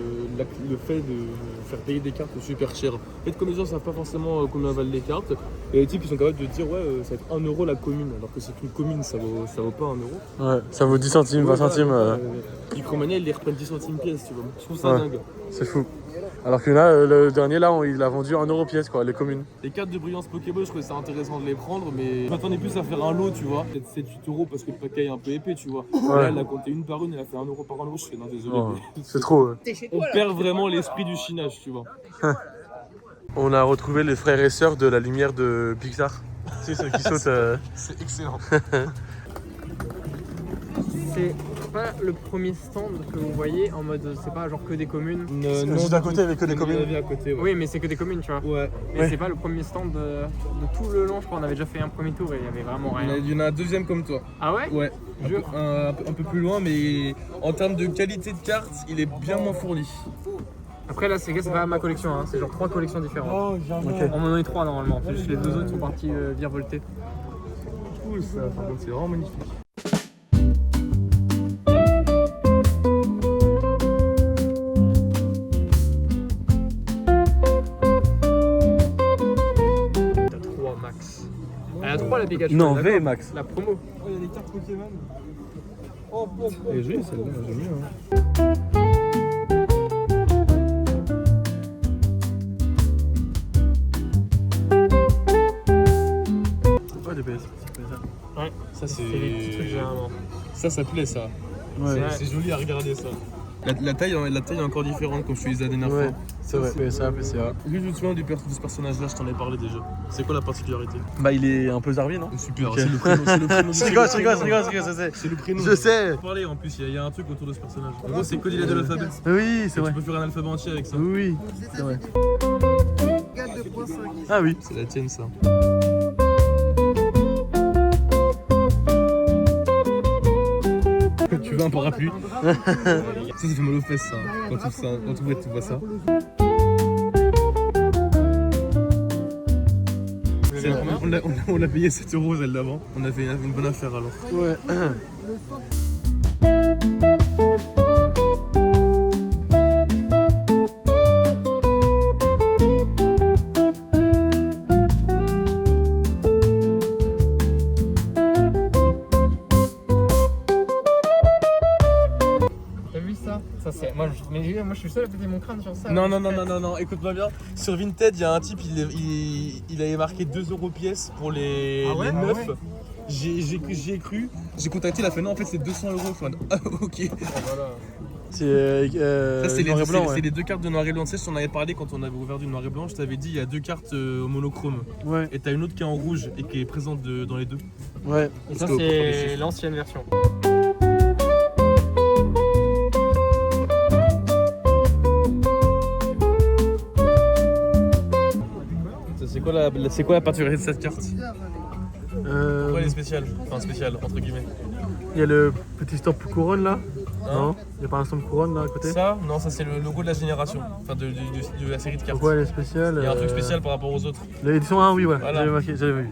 S1: fait de faire payer des cartes super chères. En fait, comme les gens savent pas forcément combien valent les cartes, il y a des types qui sont capables de dire ouais, ça va être 1 euro la commune, alors que c'est une commune, ça vaut pas 1 euro.
S2: Ouais. Ça vaut 10 centimes, 20 centimes.
S1: Micromania, ils les reprennent 10 centimes pièce, tu vois. Je trouve ça
S2: Ouais.
S1: dingue.
S2: C'est fou. Alors que là, le dernier là, il a vendu 1 euro pièce quoi, les communes.
S1: Les cartes de brillance Pokéball, je trouvais ça intéressant de les prendre, mais je m'attendais plus à faire un lot, tu vois. Peut-être 7-8 euros parce que le paquet est un peu épais, tu vois. Là, elle a compté une par une, elle a fait 1 euro par 1 euro. Je fais non, désolé.
S2: Oh,
S1: mais
S2: c'est trop.
S1: on perd vraiment l'esprit du chinage, tu vois.
S2: On a retrouvé les frères et sœurs de la lumière de Pixar. Tu sais, ceux qui sautent.
S1: C'est excellent.
S9: C'est pas le premier stand que vous voyez en mode c'est pas genre que des communes.
S2: Juste à côté avec que des communes.
S1: À côté, ouais.
S9: Oui, mais c'est que des communes, tu vois.
S1: Ouais.
S9: Mais c'est pas le premier stand de tout le long, je crois. On avait déjà fait un premier tour et il y avait vraiment rien.
S1: Il y en a un deuxième comme toi.
S9: Ah ouais?
S1: Ouais. Un peu plus loin, mais en termes de qualité de cartes, il est bien moins fourni.
S9: Après là, c'est pas ma collection, hein. C'est genre 3 collections différentes.
S2: Ok.
S9: On en a eu 3 normalement. C'est juste les 2 autres sont partis virevolter.
S1: Cool ça, par contre, c'est vraiment magnifique.
S9: T'as 3 max. Elle a 3 la Pikachu.
S2: Non,
S9: d'accord.
S2: V Max.
S9: La promo.
S3: Il y a des cartes Pokémon.
S1: Elle est jolie celle-là, j'aime bien.
S2: Ouais, des PS.
S9: Ouais.
S1: Ça,
S9: C'est les petits trucs généralement.
S1: Ça plaît ça.
S2: Ouais.
S1: C'est joli à regarder ça. La taille est encore différente comme je te disais la dernière
S2: Ouais,
S1: fois.
S2: c'est vrai. PSA, PCA.
S1: Juste, je me souviens de ce personnage-là, je t'en ai parlé déjà. C'est quoi la particularité?
S2: Bah, il est un peu Zarbi, non?
S1: Super,
S2: Ok.
S1: c'est le prénom.
S2: Je rigole, je sais.
S1: C'est le prénom.
S2: Je sais.
S1: Parler en plus, il y a un truc autour de ce personnage. En gros, c'est code il a de l'alphabet.
S2: Oui, c'est vrai.
S1: Tu peux faire un alphabet entier avec ça.
S2: Oui, c'est vrai.
S3: 4,5.
S2: Ah oui.
S1: C'est la tienne ça. Tu veux un parapluie? Ça fait mal aux fesses, ça. Quand tu vois ça. On l'a payé 7 € celle d'avant. On a fait une bonne affaire alors.
S2: Ouais.
S9: T'as vu ça? Ça c'est. Moi je suis seul à péter mon crâne sur ça.
S1: Non, écoute-moi bien. Sur Vinted, il y a un type, il avait marqué 2 € pièce pour les neufs. J'ai cru, j'ai contacté, il a fait non, en fait c'est 200 €. Ah, ok.
S9: Voilà.
S2: C'est
S1: Ça, c'est
S2: noir et blanc,
S1: c'est
S2: ouais.
S1: les 2 cartes de noir et blanc. Tu sais, je t'en avais parlé quand on avait ouvert du noir et blanc. Je t'avais dit, il y a 2 cartes au monochrome.
S2: Ouais,
S1: Et t'as une autre qui est en rouge et qui est présente dans les deux.
S2: ouais.
S9: Et ça
S1: Parce que
S9: c'est l'ancienne version.
S1: C'est quoi la particularité de cette carte?
S2: Euh,
S1: Pourquoi elle est spéciale? Enfin spéciale, entre guillemets.
S2: Il y a le petit stamp couronne là.
S1: Hein?
S2: Non, il n'y a pas un stamp couronne là à côté.
S1: Ça, non, ça c'est le logo de la génération. Enfin de la série de cartes.
S2: Pourquoi elle est spéciale?
S1: Il y a un truc spécial par rapport aux autres.
S2: L'édition 1, oui, ouais.
S1: Voilà.
S2: J'avais marqué, j'avais vu.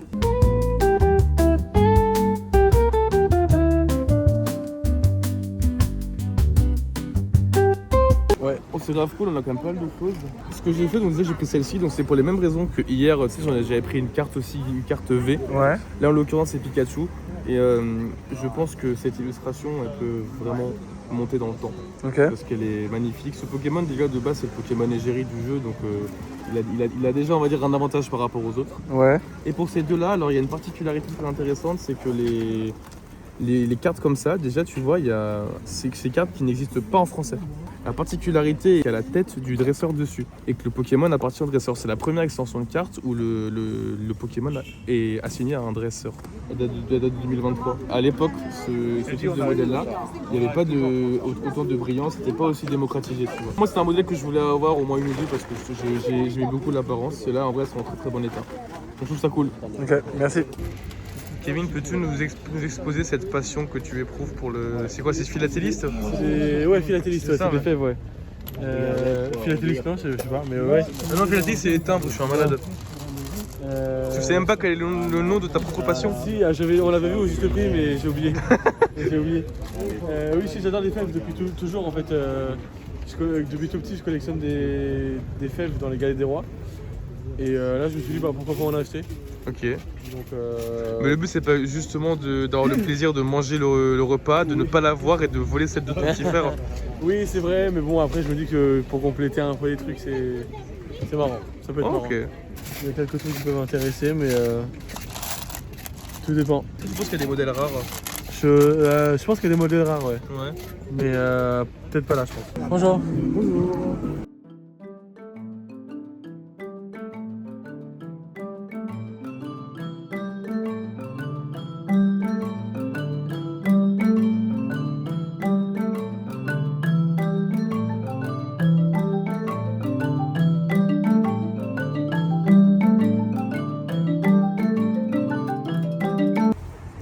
S1: Ouais, oh, c'est grave cool, on a quand même pas mal de choses. Ce que j'ai fait, donc déjà j'ai pris celle-ci, donc c'est pour les mêmes raisons que hier, tu sais, j'avais pris une carte aussi, une carte V.
S2: Ouais.
S1: Là en l'occurrence c'est Pikachu. Et je pense que cette illustration, elle peut vraiment monter dans le temps.
S2: Ok.
S1: Parce qu'elle est magnifique. Ce Pokémon déjà de base c'est le Pokémon égérie du jeu, donc il a déjà on va dire un avantage par rapport aux autres.
S2: Ouais.
S1: Et pour ces deux-là, alors il y a une particularité très intéressante, c'est que les cartes comme ça, déjà tu vois, il y a ces cartes qui n'existent pas en français. La particularité est qu'il y a la tête du dresseur dessus et que le Pokémon appartient au dresseur. C'est la première extension de carte où le Pokémon est assigné à un dresseur. Elle date de 2023. À l'époque, ce type de modèle-là, il n'y avait pas autant de brillance, c'était pas aussi démocratisé. Tu vois. Moi, c'était un modèle que je voulais avoir au moins une ou deux parce que j'aimais beaucoup l'apparence. Et là, en vrai, elles sont en très très bon état. Donc, je trouve ça cool.
S2: Ok, merci.
S1: Kevin, peux-tu nous exposer cette passion que tu éprouves pour le... C'est quoi, c'est philatéliste?
S2: Ouais, philatéliste,
S1: C'est
S2: ouais,
S1: ça,
S2: c'est des fèves, ouais. Philatéliste, non, je sais pas, mais ouais.
S1: Ah non, philatéliste, c'est les timbres, je suis un malade. Tu sais même pas quel est le nom de ta propre passion?
S2: Si, on l'avait vu au juste prix, mais j'ai oublié. Oui, si, j'adore les fèves depuis toujours, en fait. Depuis tout petit, je collectionne des fèves dans les Galeries des Rois. Et là, je me suis dit, bah, pourquoi pas en acheter.
S1: Ok.
S2: Donc,
S1: Mais le but, c'est pas justement d'avoir le plaisir de manger le repas, de ne pas l'avoir et de voler celle de ton petit frère.
S2: Oui, c'est vrai, mais bon, après, je me dis que pour compléter un peu les trucs, c'est marrant. Ça peut être marrant.
S1: Ok.
S2: Il y a quelques trucs qui peuvent m'intéresser, mais tout dépend.
S1: Je pense qu'il y a des modèles rares.
S2: Je pense qu'il y a des modèles rares, ouais.
S1: Ouais.
S2: Mais peut-être pas là, je pense. Bonjour.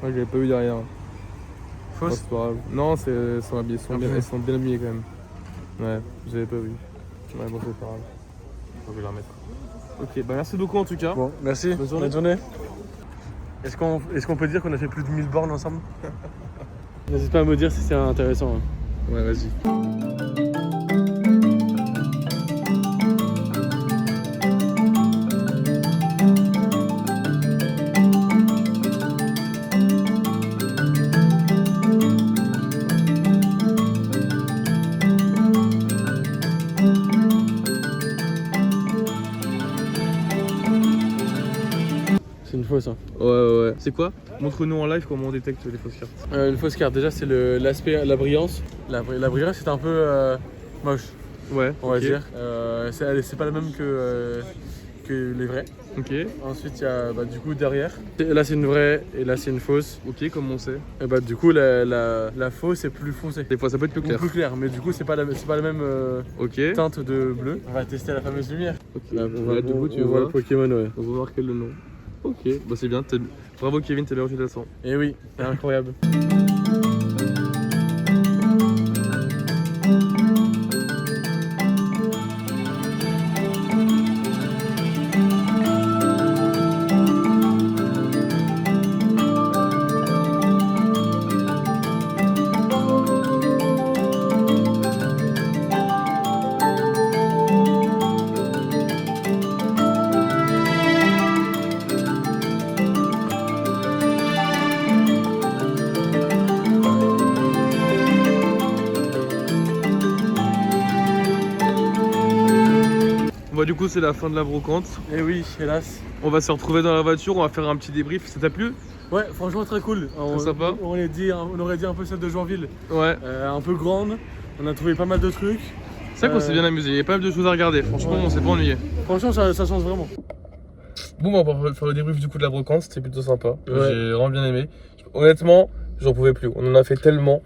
S1: Ouais, j'avais pas vu derrière.
S2: Fausse.
S1: C'est pas grave. Non, elles sont bien habillées quand même. Ouais, j'avais pas vu. Ouais, bon, c'est pas grave. Je vais la remettre. Ok, bah merci beaucoup en tout cas.
S2: Bon, merci.
S1: Bonne journée.
S2: Est-ce qu'on peut dire qu'on a fait plus de 1000 bornes ensemble? N'hésite pas à me dire si c'est intéressant. Hein.
S1: Ouais, vas-y.
S2: C'est une fausse. Hein.
S1: Ouais. C'est quoi? Montre-nous en live comment on détecte les fausses cartes.
S2: Une fausse carte, déjà c'est l'aspect, la brillance. La brillance c'est un peu moche,
S1: Ouais.
S2: on va
S1: ok.
S2: dire. C'est pas la même que les vraies.
S1: Ok.
S2: Ensuite il y a du coup derrière. Là c'est une vraie et là c'est une fausse.
S1: Ok, comme on sait.
S2: Et du coup la fausse est plus foncée.
S1: Des fois ça peut être plus clair.
S2: Plus clair, mais du coup c'est pas la même
S1: Ok.
S2: teinte de bleu. On va tester la fameuse lumière.
S1: Ok.
S2: Là,
S1: Là, du coup, tu
S2: on voit
S1: vois.
S2: le Pokémon, ouais.
S1: On va voir quel est le nom. Ok, bah c'est bien. Bravo Kevin, t'es bien reçu de la sang.
S2: Et oui, c'est incroyable.
S1: Bon, du coup, c'est la fin de la brocante.
S2: Et oui, hélas.
S1: On va se retrouver dans la voiture, on va faire un petit débrief. Ça t'a plu?
S2: Ouais, franchement très cool.
S1: Très sympa.
S2: On aurait dit un peu celle de Joinville.
S1: Ouais.
S2: Un peu grande. On a trouvé pas mal de trucs.
S1: C'est vrai qu'on s'est bien amusé, il y avait pas mal de choses à regarder. Franchement, on s'est pas ennuyé.
S2: Franchement, ça change vraiment.
S1: Bon, bah, on va faire le débrief du coup de la brocante, c'était plutôt sympa.
S2: Ouais.
S1: J'ai vraiment bien aimé. Honnêtement, j'en pouvais plus. On en a fait tellement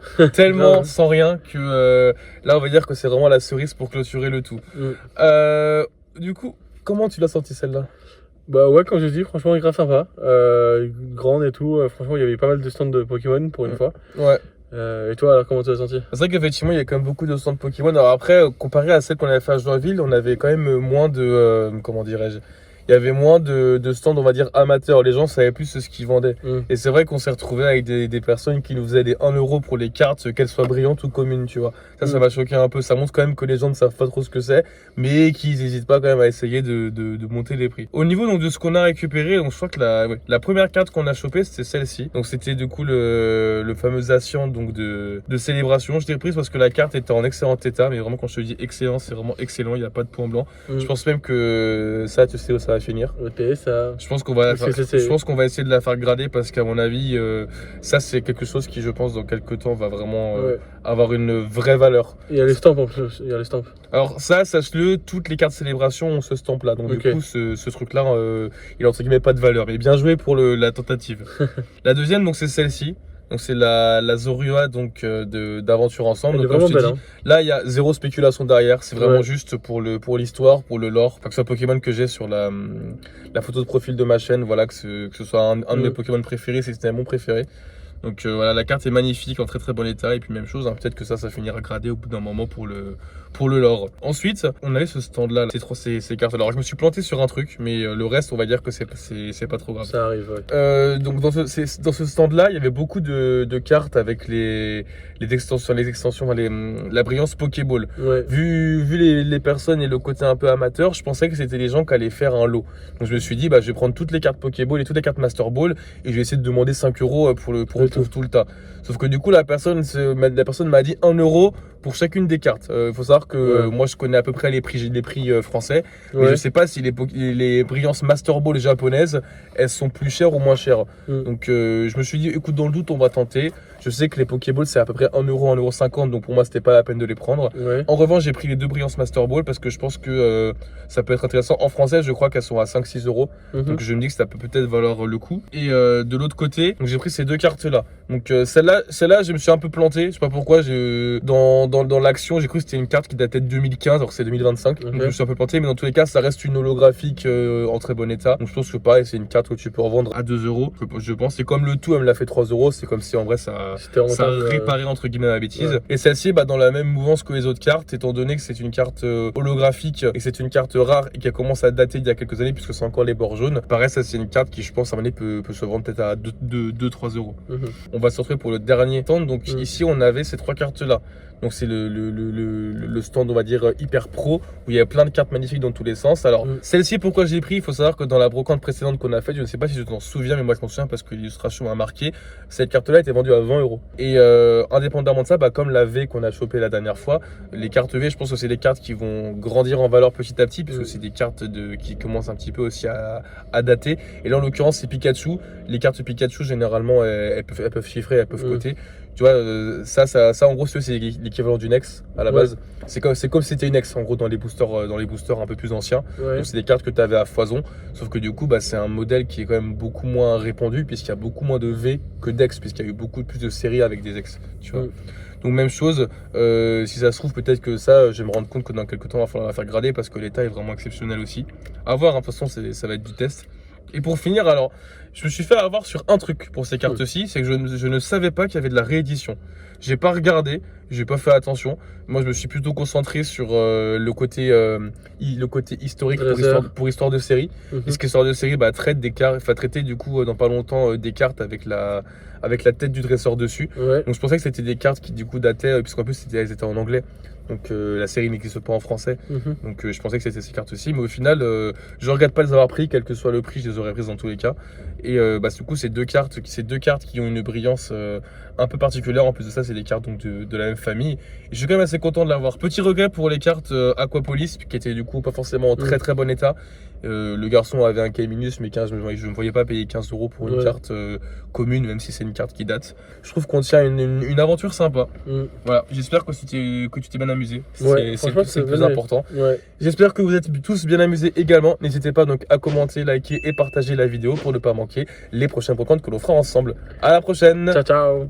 S1: sans rien que là, on va dire que c'est vraiment la cerise pour clôturer le tout. Du coup, comment tu l'as senti celle-là?
S2: Bah ouais, comme je dis, franchement, grave sympa. Grande et tout. Franchement, il y avait pas mal de stands de Pokémon pour une fois.
S1: Ouais.
S2: Et toi, alors, comment tu l'as senti?
S1: C'est vrai qu'effectivement, il y a quand même beaucoup de stands Pokémon. Alors après, comparé à celle qu'on avait fait à Joinville, on avait quand même moins de... comment dirais-je? Il y avait moins de stands, on va dire, amateurs. Les gens savaient plus ce qu'ils vendaient. Et c'est vrai qu'on s'est retrouvé avec des personnes qui nous faisaient des 1 euro pour les cartes, qu'elles soient brillantes ou communes, tu vois. Ça m'a choqué un peu. Ça montre quand même que les gens ne savent pas trop ce que c'est, mais qu'ils n'hésitent pas quand même à essayer de monter les prix. Au niveau donc, de ce qu'on a récupéré, donc, je crois que la première carte qu'on a chopée, c'était celle-ci. Donc c'était du coup le fameux Ascian donc, de célébration. Je l'ai prise parce que la carte était en excellent état, mais vraiment quand je te dis excellent, c'est vraiment excellent, il n'y a pas de point blanc. Je pense même que ça, tu sais où ça va finir.
S2: Ok, ça.
S1: Je pense qu'on va essayer de la faire grader parce qu'à mon avis, ça c'est quelque chose qui, je pense, dans quelques temps va vraiment avoir une vraie valeur.
S2: Il y a les stamps en plus. Il y a les stamps.
S1: Alors ça, sache-le, toutes les cartes célébration ont ce stamp là. Donc du coup, ce truc-là, il a entre guillemets pas de valeur. Mais bien joué pour la tentative. La deuxième, donc c'est celle-ci. Donc c'est la Zorua donc d'aventure ensemble.
S2: Elle est
S1: donc, comme je
S2: vraiment
S1: te
S2: belle,
S1: dis, là il y a zéro spéculation derrière. C'est vraiment juste pour l'histoire, pour le lore. Pas que ce soit Pokémon que j'ai sur la photo de profil de ma chaîne. Voilà, que ce soit un de mes Pokémon préférés, c'était mon préféré. Donc voilà, la carte est magnifique, en très très bon état. Et puis même chose, hein, peut-être que ça finira gradé au bout d'un moment pour le lore. Ensuite, on avait ce stand là, ces cartes. Alors je me suis planté sur un truc, mais le reste, on va dire que c'est pas trop grave.
S2: Ça arrive, ouais.
S1: Donc dans ce stand là, il y avait beaucoup de cartes avec les extensions, la brillance Pokéball.
S2: Ouais.
S1: Vu les personnes et le côté un peu amateur, je pensais que c'était les gens qui allaient faire un lot. Donc je me suis dit, bah je vais prendre toutes les cartes Pokéball et toutes les cartes Master Ball et je vais essayer de demander 5 euros pour tout le tas. Sauf que du coup la personne m'a dit 1 euro pour chacune des cartes. Faut savoir que moi je connais à peu près les prix français, mais je sais pas si les brillances Master Ball japonaises, elles sont plus chères ou moins chères. Donc je me suis dit, écoute, dans le doute, on va tenter. Je sais que les Pokéballs c'est à peu près 1 euro, 1,50 €, donc pour moi c'était pas la peine de les prendre. En revanche, j'ai pris les deux brillances Master Ball parce que je pense que ça peut être intéressant. En français, je crois qu'elles sont à 5-6 euros. Donc je me dis que ça peut peut-être valoir le coup. Et de l'autre côté, j'ai pris ces deux cartes là. Donc celle-là, je me suis un peu planté. Je sais pas pourquoi. Dans l'action, j'ai cru que c'était une carte qui datait de 2015, alors que c'est 2025. Donc je me suis un peu planté, mais dans tous les cas, ça reste une holographique en très bon état. Donc je pense que pareil, c'est une carte que tu peux revendre à 2 euros. Je pense. C'est comme le tout, elle me l'a fait 3 euros. C'est comme si en vrai ça réparait entre guillemets la bêtise. Et celle-ci, dans la même mouvance que les autres cartes, étant donné que c'est une carte holographique et que c'est une carte rare et qui commence à dater d'il y a quelques années, puisque c'est encore les bords jaunes. Pareil, ça c'est une carte qui, je pense, à un moment donné peut se vendre peut-être à 2-3 euros. On va se retrouver pour le dernier stand. Donc ici, on avait ces trois cartes là. Donc c'est le stand, on va dire, hyper pro, où il y a plein de cartes magnifiques dans tous les sens. Alors celle-ci, pourquoi je l'ai pris? Il faut savoir que dans la brocante précédente qu'on a faite, je ne sais pas si je t'en souviens, mais moi je m'en souviens parce que l'illustration m'a marqué, cette carte-là était vendue à 20 euros. Et indépendamment de ça, comme la V qu'on a chopé la dernière fois, les cartes V, je pense que c'est des cartes qui vont grandir en valeur petit à petit, puisque c'est des cartes qui commencent un petit peu aussi à dater. Et là en l'occurrence c'est Pikachu. Les cartes Pikachu généralement elles peuvent chiffrer, elles peuvent coter. Tu vois, ça en gros c'est l'équivalent d'une ex à la base. C'est comme si c'était une ex en gros dans les boosters un peu plus anciens. Donc c'est des cartes que tu avais à foison. Sauf que du coup c'est un modèle qui est quand même beaucoup moins répandu, puisqu'il y a beaucoup moins de V que d'ex, puisqu'il y a eu beaucoup plus de séries avec des ex. Tu vois. Donc même chose, si ça se trouve peut-être que ça, je vais me rendre compte que dans quelques temps il va falloir la faire grader parce que l'état est vraiment exceptionnel aussi. À voir, hein, de toute façon ça va être du test. Et pour finir, alors, je me suis fait avoir sur un truc pour ces cartes-ci, c'est que je ne savais pas qu'il y avait de la réédition. J'ai pas regardé, j'ai pas fait attention. Moi, je me suis plutôt concentré sur le côté historique pour histoire de série. Puisque histoire de série traiter du coup dans pas longtemps des cartes avec la tête du dresseur dessus. Donc je pensais que c'était des cartes qui du coup dataient, puisqu'en plus elles étaient en anglais. Donc la série n'existe pas en français. Donc je pensais que c'était ces cartes aussi. Mais au final, je regrette pas de les avoir pris, quel que soit le prix, je les aurais prises dans tous les cas. Et du coup, ces deux cartes qui ont une brillance un peu particulière. En plus de ça, c'est les cartes donc, de la même famille. Et je suis quand même assez content de l'avoir. Petit regret pour les cartes Aquapolis, qui étaient du coup pas forcément en très très bon état. Le garçon avait un K-, mais 15, je ne voyais pas payer 15 € pour une carte commune, même si c'est une carte qui date. Je trouve qu'on tient une aventure sympa. Voilà, j'espère que tu t'es bien amusé.
S2: Ouais,
S1: c'est le plus important.
S2: Ouais.
S1: J'espère que vous êtes tous bien amusés également. N'hésitez pas donc à commenter, liker et partager la vidéo pour ne pas manquer les prochains brocantes que l'on fera ensemble. À la prochaine.
S2: Ciao, ciao.